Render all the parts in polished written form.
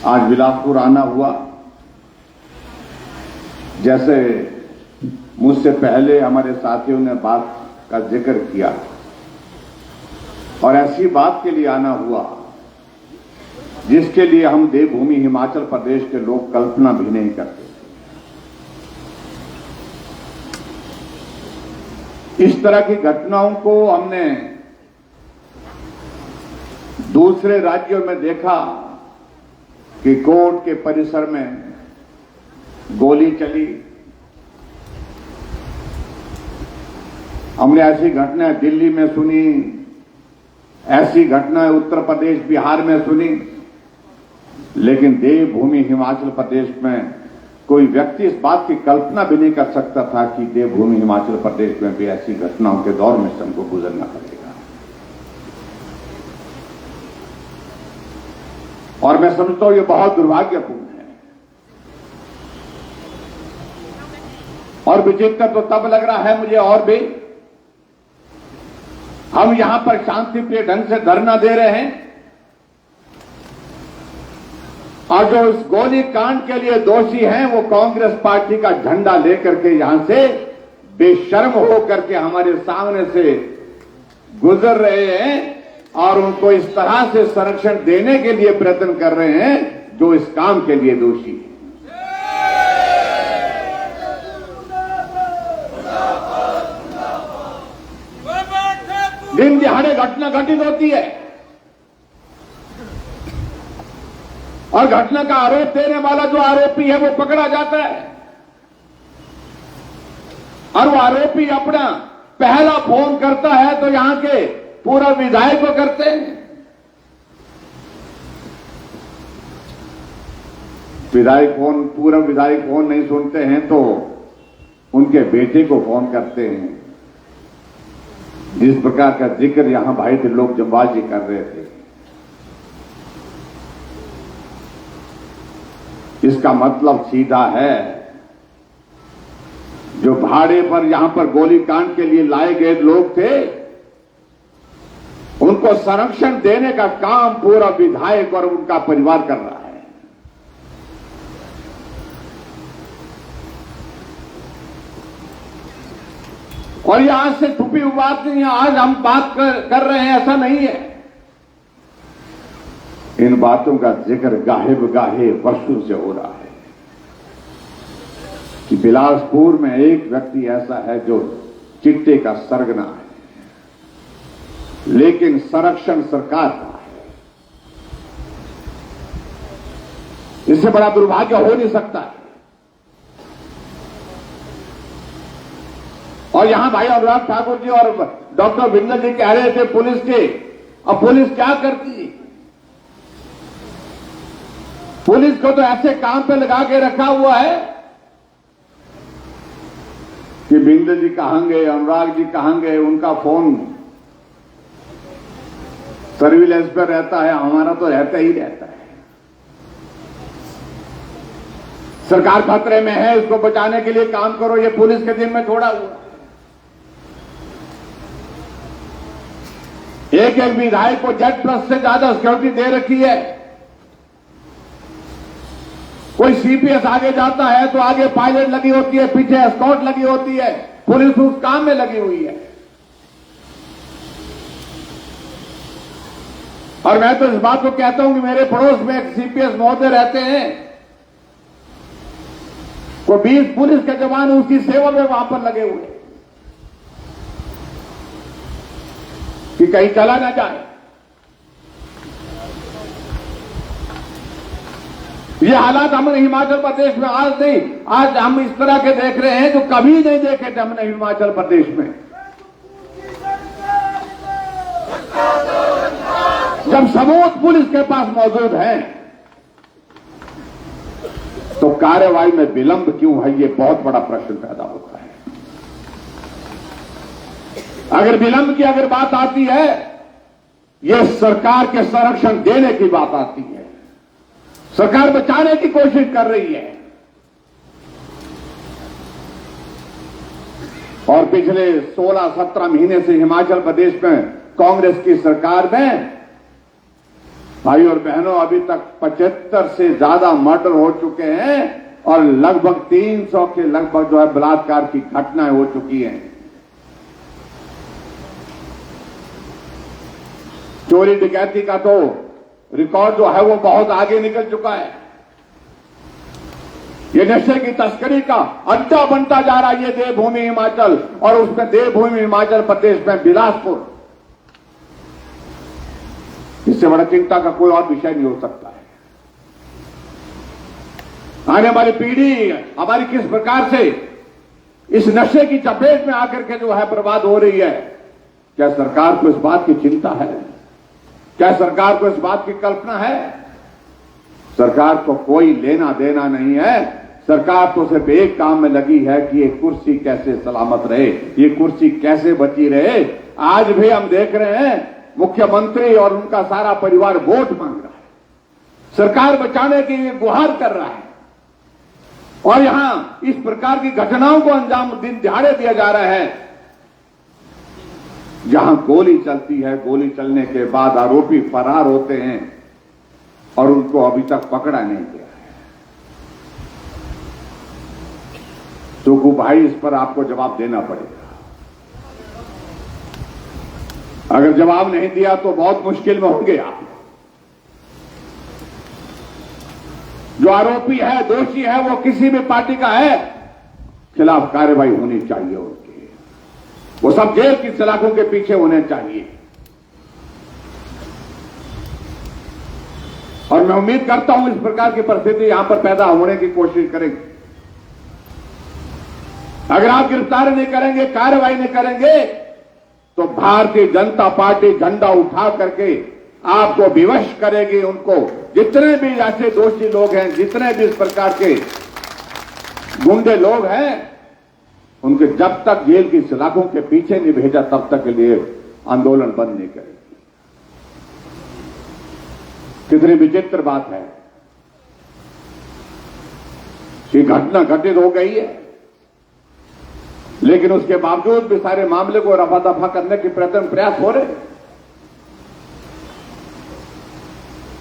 आज बिलासपुर आना हुआ। जैसे मुझसे पहले हमारे साथियों ने बात का जिक्र किया, और ऐसी बात के लिए आना हुआ जिसके लिए हम देवभूमि हिमाचल प्रदेश के लोग कल्पना भी नहीं करते। इस तरह की घटनाओं को हमने दूसरे राज्यों में देखा कि कोर्ट के परिसर में गोली चली। हमने ऐसी घटनाएं दिल्ली में सुनी, ऐसी घटनाएं उत्तर प्रदेश बिहार में सुनी, लेकिन देवभूमि हिमाचल प्रदेश में कोई व्यक्ति इस बात की कल्पना भी नहीं कर सकता था कि देवभूमि हिमाचल प्रदेश में भी ऐसी घटनाओं के दौर में हमको गुजरना पड़ेगा। और मैं समझता हूं ये बहुत दुर्भाग्यपूर्ण है। और विचित्र तो तब लग रहा है मुझे और भी, हम यहां पर शांतिप्रिय ढंग से धरना दे रहे हैं और जो उस गोली कांड के लिए दोषी हैं वो कांग्रेस पार्टी का झंडा लेकर के यहां से बेशर्म होकर के हमारे सामने से गुजर रहे हैं और उनको इस तरह से संरक्षण देने के लिए प्रयत्न कर रहे हैं जो इस काम के लिए दोषी है। दिन दिहाड़े घटना घटित होती है और घटना का आरोप देने वाला जो आरोपी है वो पकड़ा जाता है और वो आरोपी अपना पहला फोन करता है तो यहां के पूरा विधायक को करते हैं। पूरा विधायक फोन नहीं सुनते हैं तो उनके बेटे को फोन करते हैं। जिस प्रकार का जिक्र यहां भाई त्रिलोक जम्वाल जी कर रहे थे, इसका मतलब सीधा है जो भाड़े पर यहां पर गोली कांड के लिए लाए गए लोग थे उनको संरक्षण देने का काम पूरा विधायक और उनका परिवार कर रहा है। और ये आज से छुपी हुई बात नहीं है, आज हम बात कर रहे हैं ऐसा नहीं है। इन बातों का जिक्र गाहे बगाहे वर्षों से हो रहा है कि बिलासपुर में एक व्यक्ति ऐसा है जो चिट्टे का सरगना है, लेकिन संरक्षण सरकार का है। इससे बड़ा दुर्भाग्य हो नहीं सकता है। और यहां भाई अनुराग ठाकुर जी और डॉक्टर बिंदल जी कह रहे थे पुलिस के, अब पुलिस क्या करती? पुलिस को तो ऐसे काम पे लगा के रखा हुआ है कि बिंदल जी कहां गए, अनुराग जी कहां गए, उनका फोन सर्विलेंस पर रहता है, हमारा तो रहता ही रहता है। सरकार खतरे में है, उसको बचाने के लिए काम करो, ये पुलिस के दिन में छोड़ा हुआ। एक एक विधायक को Z+ से ज्यादा सिक्योरिटी दे रखी है। कोई CPS आगे जाता है तो आगे पायलट लगी होती है, पीछे एस्कॉर्ट लगी होती है, पुलिस उस काम में लगी हुई है। और मैं तो इस बात को कहता हूं कि मेरे पड़ोस में एक CPS महोदय रहते हैं, वो 20 पुलिस के जवान उसकी सेवा में वहां पर लगे हुए कि कहीं चला ना जाए। ये हालात हमने हिमाचल प्रदेश में आज नहीं, आज हम इस तरह के देख रहे हैं जो कभी नहीं देखे थे हमने हिमाचल प्रदेश में। जब सबूत पुलिस के पास मौजूद है तो कार्रवाई में विलंब क्यों है, ये बहुत बड़ा प्रश्न पैदा होता है। अगर विलंब की अगर बात आती है, ये सरकार के संरक्षण देने की बात आती है। सरकार बचाने की कोशिश कर रही है। और पिछले 16-17 महीने से हिमाचल प्रदेश में कांग्रेस की सरकार में भाई और बहनों, अभी तक 75 से ज्यादा मर्डर हो चुके हैं और लगभग 300 के लगभग जो है बलात्कार की घटनाएं हो चुकी हैं। चोरी डकैती का तो रिकॉर्ड जो है वो बहुत आगे निकल चुका है। ये नशे की तस्करी का अड्डा बनता जा रहा है ये देवभूमि हिमाचल, और उसमें देवभूमि हिमाचल प्रदेश में बिलासपुर। इससे बड़ा चिंता का कोई और विषय नहीं हो सकता है। आने वाली पीढ़ी हमारी किस प्रकार से इस नशे की चपेट में आकर के जो है बर्बाद हो रही है, क्या सरकार को इस बात की चिंता है? क्या सरकार को इस बात की कल्पना है? सरकार को कोई लेना देना नहीं है। सरकार तो सिर्फ एक काम में लगी है कि ये कुर्सी कैसे सलामत रहे, ये कुर्सी कैसे बची रहे। आज भी हम देख रहे हैं मुख्यमंत्री और उनका सारा परिवार वोट मांग रहा है, सरकार बचाने की गुहार कर रहा है, और यहां इस प्रकार की घटनाओं को अंजाम दिन दिहाड़े दिया जा रहा है, जहां गोली चलती है, गोली चलने के बाद आरोपी फरार होते हैं और उनको अभी तक पकड़ा नहीं गया है। तो भाई, इस पर आपको जवाब देना पड़ेगा। अगर जवाब नहीं दिया तो बहुत मुश्किल में होंगे आप। जो आरोपी है, दोषी है, वो किसी भी पार्टी का है, खिलाफ कार्रवाई होनी चाहिए उनकी। वो सब जेल की सलाखों के पीछे होने चाहिए। और मैं उम्मीद करता हूं इस प्रकार की परिस्थिति यहां पर पैदा होने की कोशिश करेंगे। अगर आप गिरफ्तार नहीं करेंगे, कार्रवाई नहीं करेंगे, तो भारतीय जनता पार्टी झंडा उठा करके आपको विवश करेगी। उनको जितने भी ऐसे दोषी लोग हैं, जितने भी इस प्रकार के गुंडे लोग हैं, उनके जब तक जेल की सलाखों के पीछे नहीं भेजा तब तक के लिए आंदोलन बंद नहीं करेगी। कितनी विचित्र बात है कि घटना घटित हो गई है, लेकिन उसके बावजूद भी सारे मामले को रफा दफा करने के प्रयास हो रहे।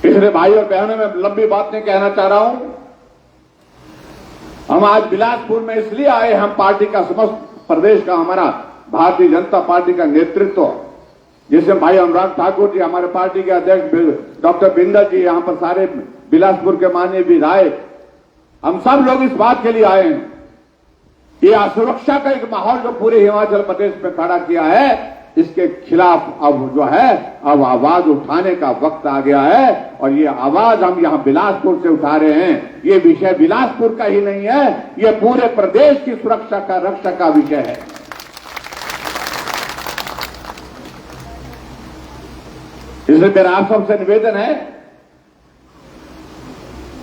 इसलिए भाई और बहनों, मैं लंबी बात नहीं कहना चाह रहा हूं। हम आज बिलासपुर में इसलिए आए, हम पार्टी का समस्त प्रदेश का, हमारा भारतीय जनता पार्टी का नेतृत्व, जिसमें भाई अनुराग ठाकुर जी, हमारे पार्टी के अध्यक्ष डॉक्टर बिंदल जी, यहां पर सारे बिलासपुर के माननीय विधायक, हम सब लोग इस बात के लिए आए हैं। ये असुरक्षा का एक माहौल जो पूरे हिमाचल प्रदेश में खड़ा किया है, इसके खिलाफ अब जो है अब आवाज उठाने का वक्त आ गया है। और ये आवाज हम यहां बिलासपुर से उठा रहे हैं। ये विषय बिलासपुर का ही नहीं है, ये पूरे प्रदेश की सुरक्षा का, रक्षा का विषय है। इसलिए मेरा आप सबसे निवेदन है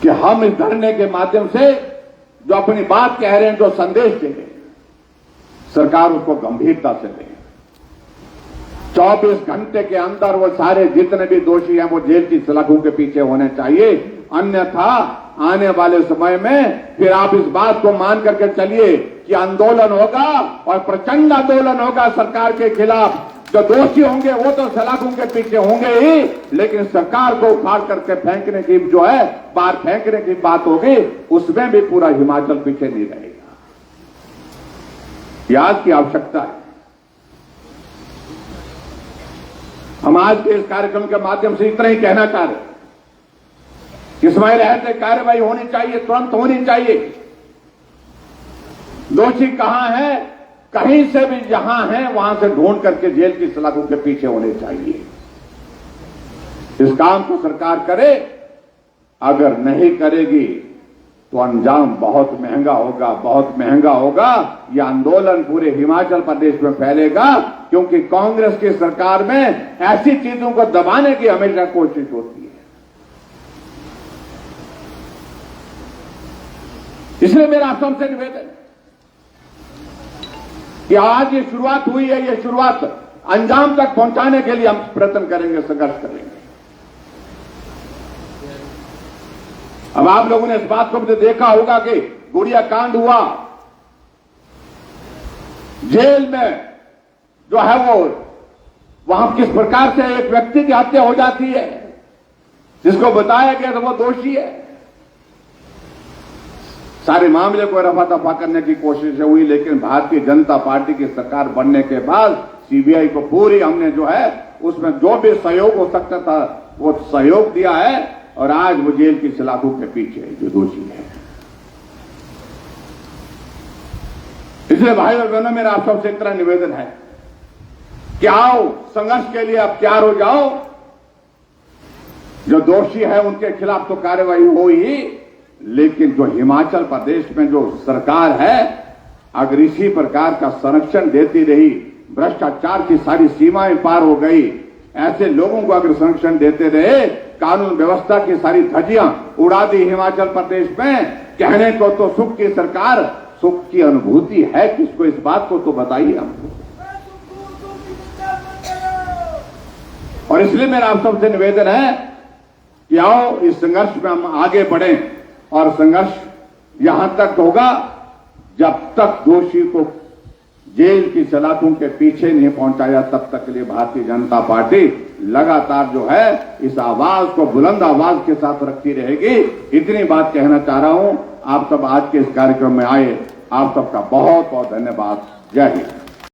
कि हम इस धरने के माध्यम से जो अपनी बात कह रहे हैं, जो संदेश दे रहे हैं, सरकार उसको गंभीरता से ले। 24 घंटे के अंदर वो सारे जितने भी दोषी हैं वो जेल की सलाखों के पीछे होने चाहिए। अन्यथा आने वाले समय में फिर आप इस बात को मान करके चलिए कि आंदोलन होगा और प्रचंड आंदोलन होगा सरकार के खिलाफ। जो दोषी होंगे वो तो सलाखों के पीछे होंगे ही, लेकिन सरकार को उखाड़ करके फेंकने की जो है, बाहर फेंकने की बात होगी, उसमें भी पूरा हिमाचल पीछे नहीं रहेगा। याद की आवश्यकता है। हम आज के इस कार्यक्रम के माध्यम से इतना ही कहना चाह रहे कि समय रहते कार्रवाई होनी चाहिए, तुरंत होनी चाहिए। दोषी कहां है, कहीं से भी जहां है वहां से ढूंढ करके जेल की सलाखों के पीछे होने चाहिए। इस काम को सरकार करे। अगर नहीं करेगी तो अंजाम बहुत महंगा होगा, बहुत महंगा होगा। यह आंदोलन पूरे हिमाचल प्रदेश में फैलेगा, क्योंकि कांग्रेस की सरकार में ऐसी चीजों को दबाने की हमेशा कोशिश होती है। इसलिए मेरा सबसे निवेदन कि आज ये शुरुआत हुई है, ये शुरुआत अंजाम तक पहुंचाने के लिए हम प्रयत्न करेंगे, संघर्ष करेंगे। अब आप लोगों ने इस बात को भी देखा होगा कि गुड़िया कांड हुआ, जेल में जो है वो वहां किस प्रकार से एक व्यक्ति की हत्या हो जाती है। जिसको बताया गया था वो दोषी है। सारे मामले को रफा दफा करने की कोशिश हुई, लेकिन भारतीय जनता पार्टी की सरकार बनने के बाद सीबीआई को पूरी हमने जो है उसमें जो भी सहयोग हो सकता था वो सहयोग दिया है, और आज वो जेल की सलाखों के पीछे है जो दोषी है। इसलिए भाई और बहनों, मेरा आप सबसे इतना निवेदन है कि आओ संघर्ष के लिए आप तैयार हो जाओ। जो दोषी है उनके खिलाफ तो कार्रवाई हो ही, लेकिन जो हिमाचल प्रदेश में जो सरकार है अगर इसी प्रकार का संरक्षण देती रही, भ्रष्टाचार की सारी सीमाएं पार हो गई, ऐसे लोगों को अगर संरक्षण देते रहे, कानून व्यवस्था की सारी धज्जियां उड़ा दी हिमाचल प्रदेश में, कहने को तो सुख की सरकार, सुख की अनुभूति है किसको, इस बात को तो बताइए हमको। और इसलिए मेरा आप सबसे निवेदन है कि आओ इस संघर्ष में हम आगे बढ़ें, और संघर्ष यहां तक होगा जब तक दोषी को जेल की सलाखों के पीछे नहीं पहुंचाया, तब तक के लिए भारतीय जनता पार्टी लगातार जो है इस आवाज को बुलंद आवाज के साथ रखती रहेगी। इतनी बात कहना चाह रहा हूं। आप सब आज के इस कार्यक्रम में आए, आप सबका बहुत बहुत धन्यवाद। जय हिंद।